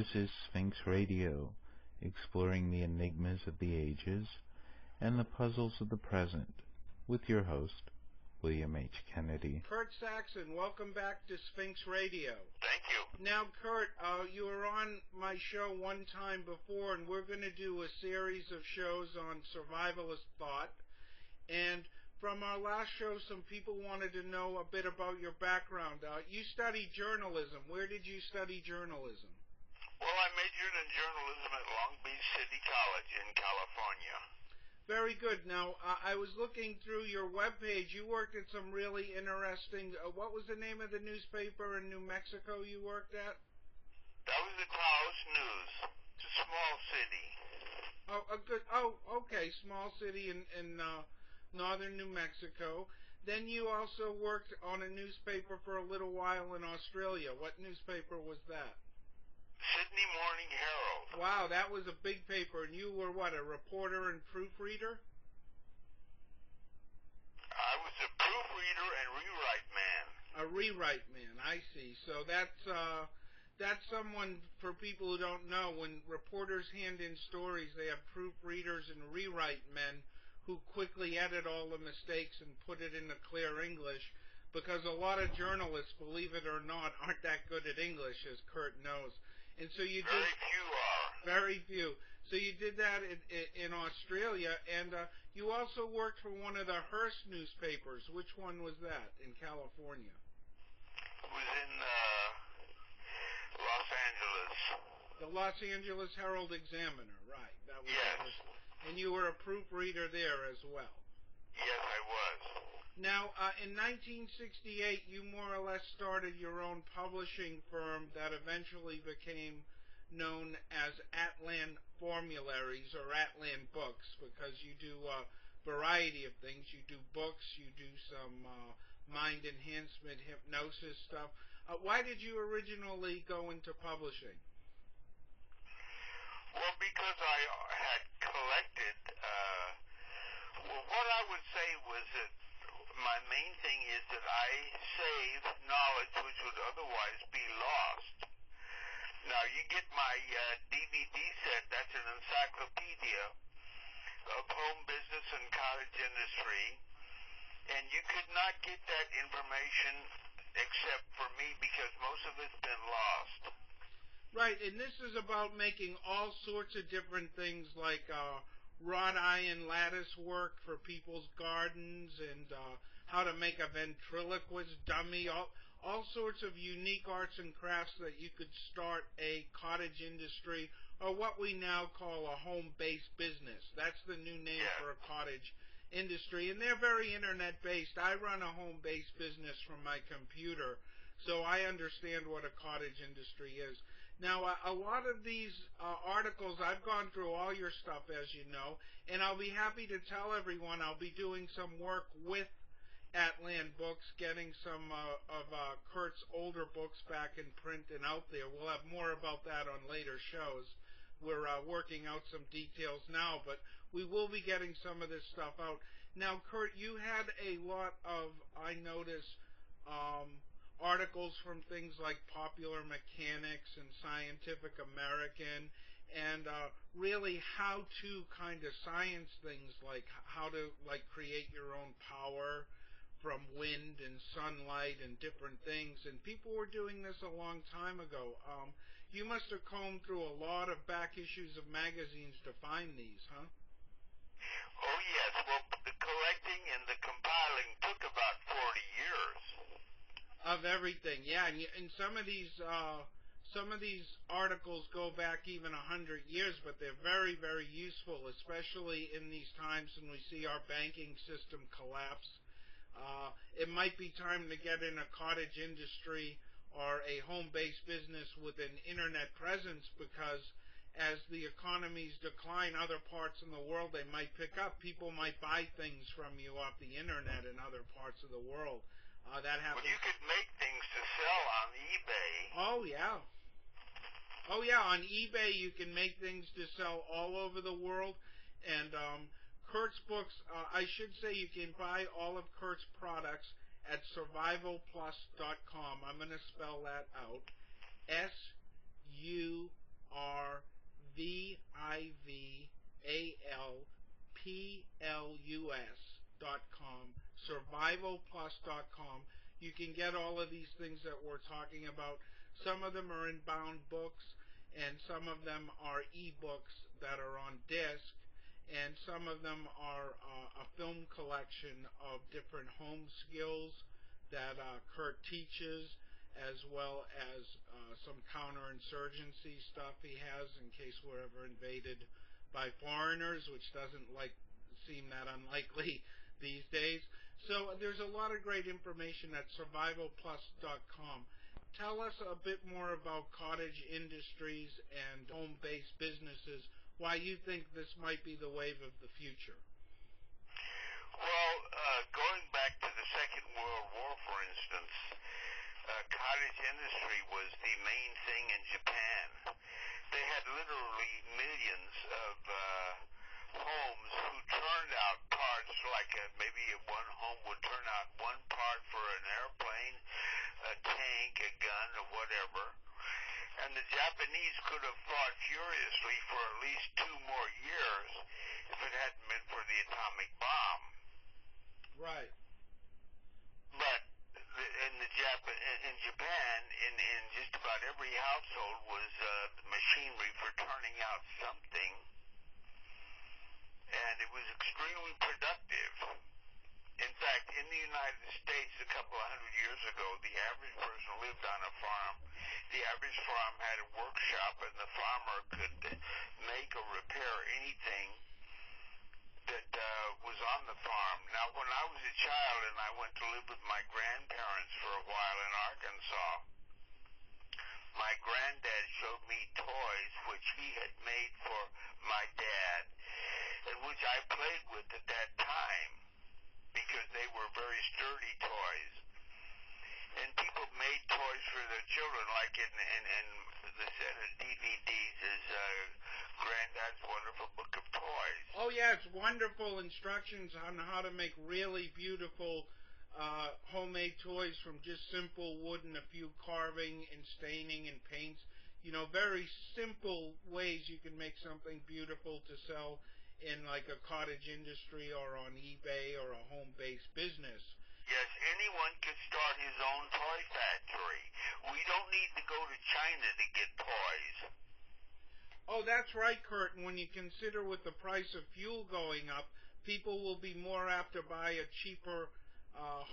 This is Sphinx Radio, exploring the enigmas of the ages and the puzzles of the present, with your host, William H. Kennedy. Kurt Saxon, welcome back to Sphinx Radio. Thank you. Now, Kurt, you were on my show one time before, and we're going to do a series of shows on survivalist thought. And from our last show, some people wanted to know a bit about your background. You studied journalism. Where did you study journalism? Well, I majored in journalism at Long Beach City College in California. Very good. Now, I was looking through your webpage. You worked at some really interesting... what was the name of the newspaper in New Mexico you worked at? That was the Taos News. It's a small city. Oh, good. Oh, okay. Small city in northern New Mexico. Then you also worked on a newspaper for a little while in Australia. What newspaper was that? Sydney Morning Herald. Wow, that was a big paper. And you were what, a reporter and proofreader? I was a proofreader and rewrite man. A rewrite man, I see. So that's someone, for people who don't know, when reporters hand in stories, they have proofreaders and rewrite men who quickly edit all the mistakes and put it into clear English, because a lot of journalists, believe it or not, aren't that good at English, as Kurt knows. And so you did... Very few are. Very few. So you did that in Australia, and you also worked for one of the Hearst newspapers. Which one was that in California? It was in Los Angeles. The Los Angeles Herald Examiner, right. That was yes. And you were a proofreader there as well. Yes, I was. Now, in 1968, you more or less started your own publishing firm that eventually became known as Atlan Formularies, or Atlan Books, because you do a variety of things. You do books, you do some mind enhancement, hypnosis stuff. Why did you originally go into publishing? Well, because I had collected, what I would say was that my main thing is that I save knowledge which would otherwise be lost. Now, you get my DVD set, that's an encyclopedia of home business and cottage industry, and you could not get that information except for me because most of it's been lost. Right, and this is about making all sorts of different things like wrought iron lattice work for people's gardens, and how to make a ventriloquist dummy, all sorts of unique arts and crafts that you could start a cottage industry, or what we now call a home-based business. That's the new name for a cottage industry, and they're very internet-based. I run a home-based business from my computer, so I understand what a cottage industry is. Now, a lot of these articles, I've gone through all your stuff, as you know, and I'll be happy to tell everyone I'll be doing some work with Atlan Books, getting some of Kurt's older books back in print and out there. We'll have more about that on later shows. We're working out some details now, but we will be getting some of this stuff out. Now, Kurt, you had a lot of, I notice, articles from things like Popular Mechanics and Scientific American, and really how-to kind of science things, like how to create your own power from wind and sunlight and different things. And people were doing this a long time ago. You must have combed through a lot of back issues of magazines to find these, huh? Oh, yes. Well, the collecting and the compiling took about 40 years. Of everything, yeah, and some of these articles go back even 100 years, but they're very, very useful, especially in these times when we see our banking system collapse. It might be time to get in a cottage industry or a home-based business with an internet presence, because as the economies decline, other parts in the world they might pick up. People might buy things from you off the internet in other parts of the world. That happens. Well, you could make things to sell on eBay. Oh, yeah. Oh, yeah, on eBay you can make things to sell all over the world. And Kurt's books, I should say you can buy all of Kurt's products at survivalplus.com. I'm going to spell that out. survivalplus.com, survivalplus.com. You can get all of these things that we're talking about. Some of them are in bound books, and some of them are e-books that are on disc, and some of them are a film collection of different home skills that Kurt teaches, as well as some counterinsurgency stuff he has in case we're ever invaded by foreigners, which doesn't seem that unlikely these days. So there's a lot of great information at survivalplus.com. Tell us a bit more about cottage industries and home-based businesses, why you think this might be the wave of the future. Well, going back to the Second World War, for instance, cottage industry was the main thing in Japan. They had literally millions of homes who turned out parts, like maybe one home would turn out one part for an airplane, a tank, a gun, or whatever. And the Japanese could have fought furiously for at least 2 more years if it hadn't been for the atomic bomb. Right. But in Japan, in just about every household was machinery for turning out something, and it was extremely productive. In fact, in the United States, a couple of hundred years ago, the average person lived on a farm. The average farm had a workshop, and the farmer could make or repair anything that was on the farm. Now, when I was a child and I went to live with my grandparents for a while in Arkansas, my granddad showed me toys which he had made for my dad, and which I played with at that time, because they were very sturdy toys. And people made toys for their children, like in the set of DVDs is Granddad's Wonderful Book of Toys. Oh, yeah, it's wonderful instructions on how to make really beautiful homemade toys from just simple wood and a few carving and staining and paints. You know, very simple ways you can make something beautiful to sell in like a cottage industry or on eBay or a home-based business. Yes, anyone can start his own toy factory. We don't need to go to China to get toys. Oh, that's right, Kurt. And when you consider with the price of fuel going up, people will be more apt to buy a cheaper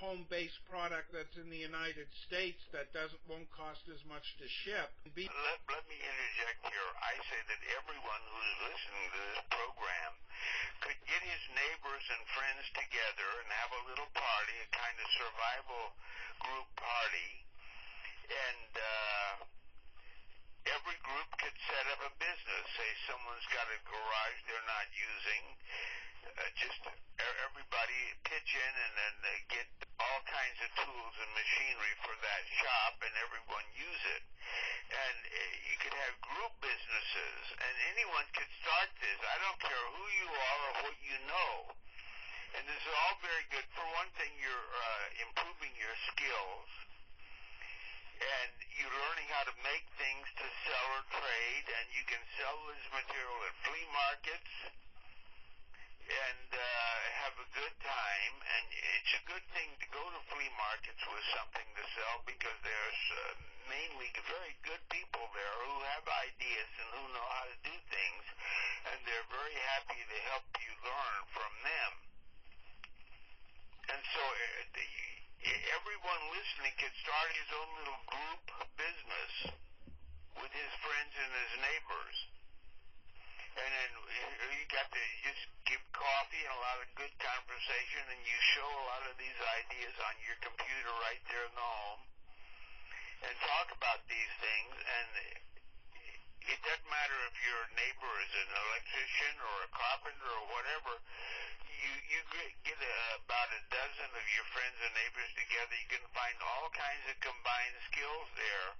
home-based product that's in the United States that won't cost as much to ship. Let me interject here. I say that everyone who's listening to this program could get his neighbors and friends together and have a little party, a kind of survival group party, and every group could set up a business. Say someone's got a garage they're not using, just everybody pitch in and then get all kinds of tools and machinery for that shop, and everyone use it. And you could have group businesses, and anyone could start this. I don't care who you are or what you know. And this is all very good. For one thing, you're improving your skills, and you're learning how to make things to sell or trade, and you can sell this material at flea markets and have a good time. And it's a good thing to go to flea markets with something to sell, because there's mainly very good people there who have ideas and who know how to do things, and they're very happy to help you learn from them. And so everyone listening can start his own little group business with his friends and his neighbors. And then you got to just give coffee and a lot of good conversation, and you show a lot of these ideas on your computer right there in the home, and talk about these things. And it doesn't matter if your neighbor is an electrician or a carpenter or whatever. You get about a dozen of your friends and neighbors together. You can find all kinds of combined skills there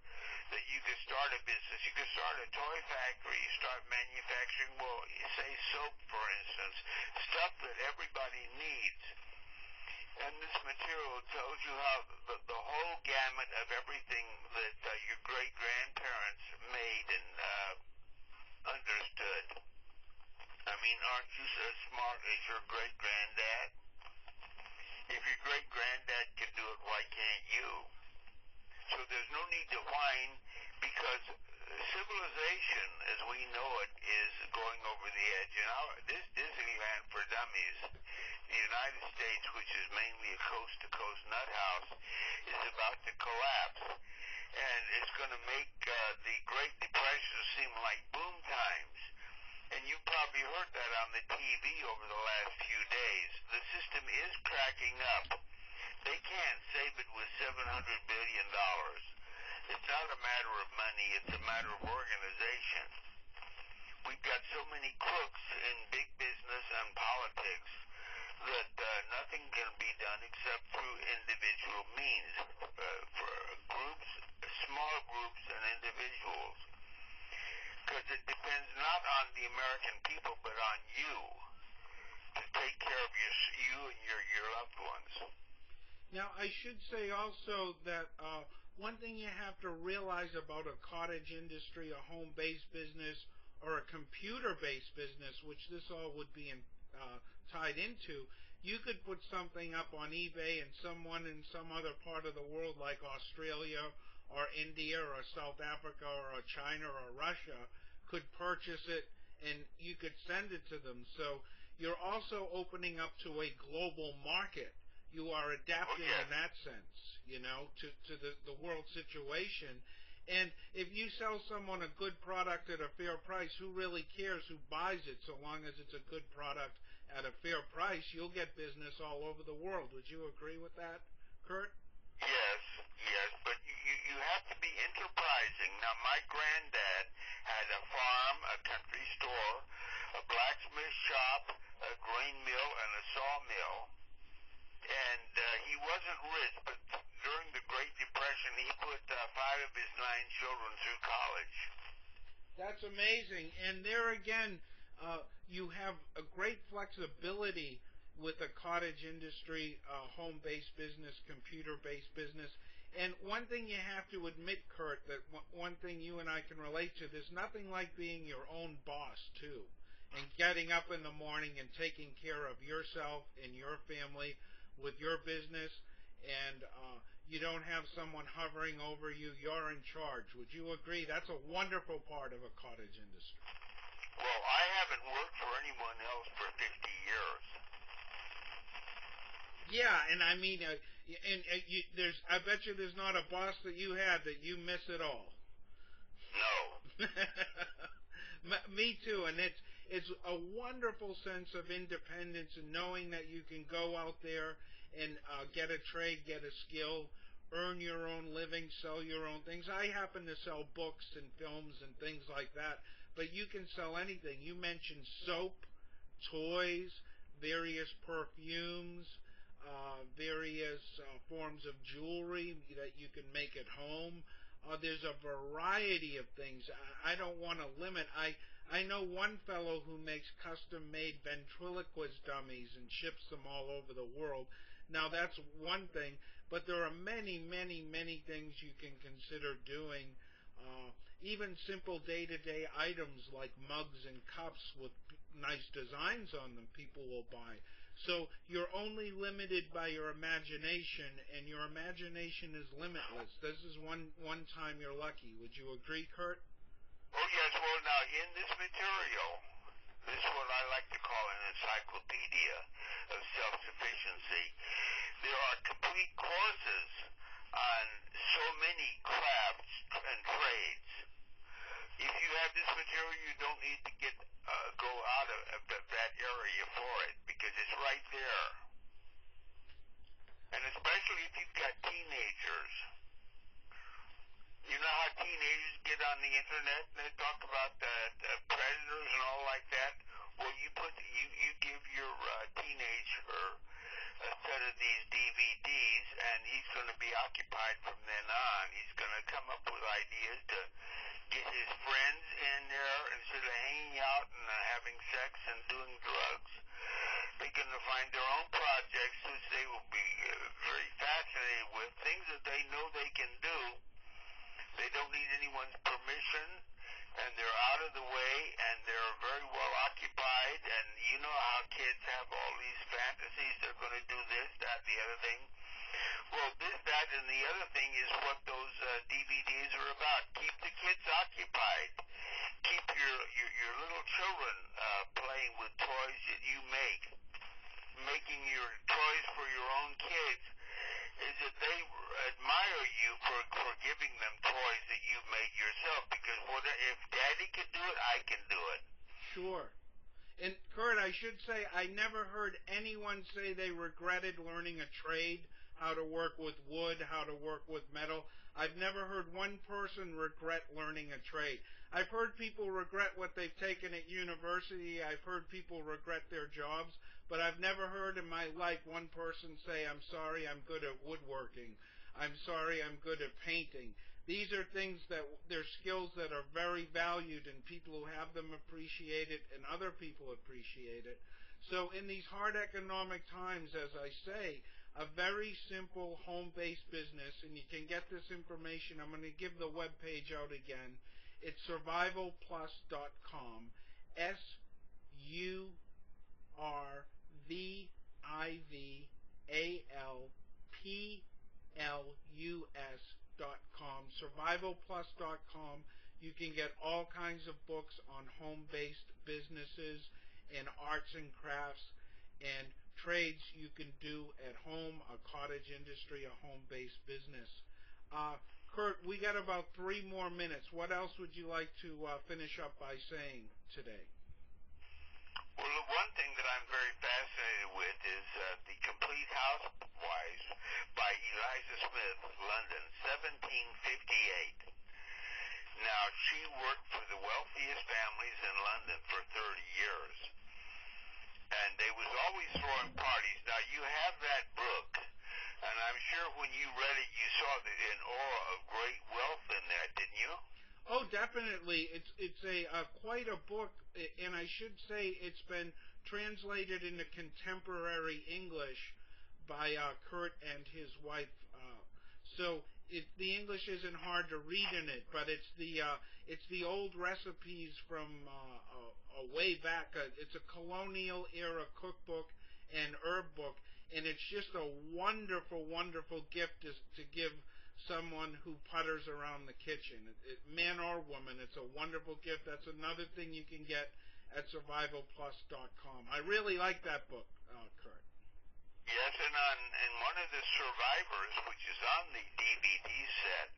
that you could start a business. You could start a toy factory. You start manufacturing, well, say soap, for instance, stuff that everybody needs. And this material tells you how the whole gamut of everything that your great-grandparents made and mean, aren't you as smart as your great-granddad? If your great-granddad can do it, why can't you? So there's no need to whine, because civilization, as we know it, is going over the edge. And this Disneyland for dummies, the United States, which is mainly a coast-to-coast nut house, is about to collapse. And it's going to make the Great Depression seem like boom times. And you probably heard that on the TV over the last few days. The system is cracking up. They can't save it with $700 billion. It's not a matter of money, it's a matter of organization. We've got so many crooks in big business and politics that nothing can be done except through individual means, for groups, small groups and individuals. Because it depends not on the American people, but on you to take care of you and your loved ones. Now, I should say also that one thing you have to realize about a cottage industry, a home-based business, or a computer-based business, which this all would be tied into, you could put something up on eBay and someone in some other part of the world like Australia or India or South Africa or China or Russia could purchase it and you could send it to them. So you're also opening up to a global market. You are adapting in that sense, to the world situation. And if you sell someone a good product at a fair price, who really cares who buys it so long as it's a good product at a fair price? You'll get business all over the world. Would you agree with that, Kurt? Yes, but you have to be enterprising. Now, my granddad had a farm, a country store, a blacksmith shop, a grain mill, and a sawmill. And he wasn't rich, but during the Great Depression, he put 5 of his 9 children through college. That's amazing. And there again, you have a great flexibility with a cottage industry, home-based business, computer-based business. And one thing you have to admit, Kurt, that one thing you and I can relate to, there's nothing like being your own boss, too, and getting up in the morning and taking care of yourself and your family with your business, and you don't have someone hovering over you. You're in charge. Would you agree? That's a wonderful part of a cottage industry. Well, I haven't worked for anyone else for 50 years. Yeah, and I mean, I bet you there's not a boss that you had that you miss at all. No. Me too, and it's a wonderful sense of independence and knowing that you can go out there and get a trade, get a skill, earn your own living, sell your own things. I happen to sell books and films and things like that, but you can sell anything. You mentioned soap, toys, various perfumes, various forms of jewelry that you can make at home. There's a variety of things. I don't want to limit. I know one fellow who makes custom-made ventriloquist dummies and ships them all over the world. Now, that's one thing, but there are many, many, many things you can consider doing. Even simple day-to-day items like mugs and cups with nice designs on them, people will buy. So you're only limited by your imagination, and your imagination is limitless. This is one time you're lucky. Would you agree, Kurt? Oh, yes. Well, now, in this material, this is what I like to call an encyclopedia of self-sufficiency. There are complete courses on so many crafts and trades. If you have this material, you don't need to go out of that area for it, because it's right there. And especially if you've got teenagers. You know how teenagers get on the internet and they talk about predators and all like that? Well, you give your teenager a set of these DVDs, and he's going to be occupied from then on. He's going to come up with ideas to get his friends in there instead of hanging out and having sex and doing drugs. They're going to find their own projects which they will be very fascinated with, things that they know they can do. They don't need anyone's permission, and they're out of the way, and they're very well occupied, and fantasies they're going to do this, that, the other thing. Well, this, that, and the other thing is what those DVDs are about. Keep the kids occupied. Keep your little children playing with toys that you make. Making your toys for your own kids is that they admire you for giving them toys that you've made yourself, because if Daddy can do it, I can do it. Sure. And Kurt, I should say, I never heard anyone say they regretted learning a trade, how to work with wood, how to work with metal. I've never heard one person regret learning a trade. I've heard people regret what they've taken at university. I've heard people regret their jobs, but I've never heard in my life one person say, I'm sorry, I'm good at woodworking. I'm sorry, I'm good at painting. These are things that, they're skills that are very valued, and people who have them appreciate it, and other people appreciate it. So in these hard economic times, as I say, a very simple home-based business, and you can get this information. I'm going to give the web page out again. It's survivalplus.com, survivalplus.com, survivalplus.com. You can get all kinds of books on home-based businesses and arts and crafts and trades you can do at home, a cottage industry, a home-based business. Kurt, we got about 3 more minutes. What else would you like to finish up by saying today? Well, the one thing that I'm very fascinated with is The Complete Housewives by Eliza Smith, London, 1758. Now, she worked for the wealthiest families in London for 30 years. And they was always throwing parties. Now, you have that book, and I'm sure when you read it, you saw an aura of great wealth in there, didn't you? Oh, definitely. It's quite a book, and I should say it's been translated into contemporary English by Kurt and his wife. So the English isn't hard to read in it, but it's the old recipes from way back. It's a colonial era cookbook and herb book, and it's just a wonderful, wonderful gift to give someone who putters around the kitchen, man or woman. It's a wonderful gift. That's another thing you can get at survivalplus.com. I really like that book, Kurt. Yes, and one of the survivors, which is on the DVD set,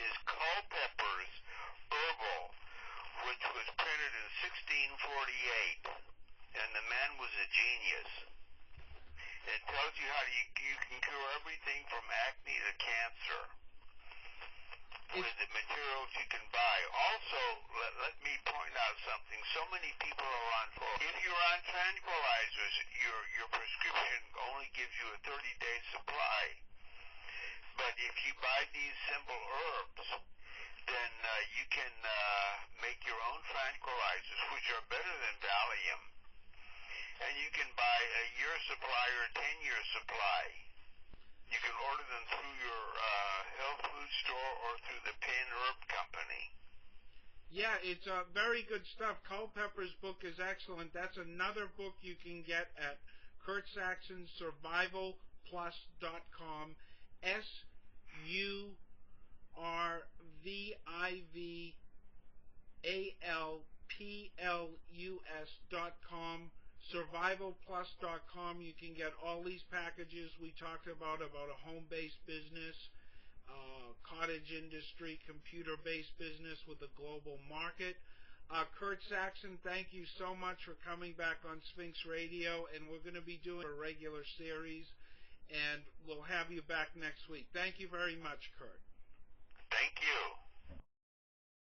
is Culpepper's Herbal, which was printed in 1648, and the man was a genius. It tells you how you can cure everything from acne to cancer with the materials you can buy. Also, let me point out something. So many people are on, if you're on tranquilizers, your prescription only gives you a 30-day supply. But if you buy these simple herbs, then you can make your own tranquilizers, which are better than Valium. And you can buy a year supply or a 10-year supply. You can order them through your health food store or through the Penn Herb Company. Yeah, it's very good stuff. Culpepper's book is excellent. That's another book you can get at Kurt Saxon's survivalplus.com, survivalplus.com. survivalplus.com. You can get all these packages we talked about a home-based business, cottage industry, computer-based business with a global market. Kurt Saxon, thank you so much for coming back on Sphinx Radio, and we're going to be doing a regular series, and we'll have you back next week. Thank you very much, Kurt.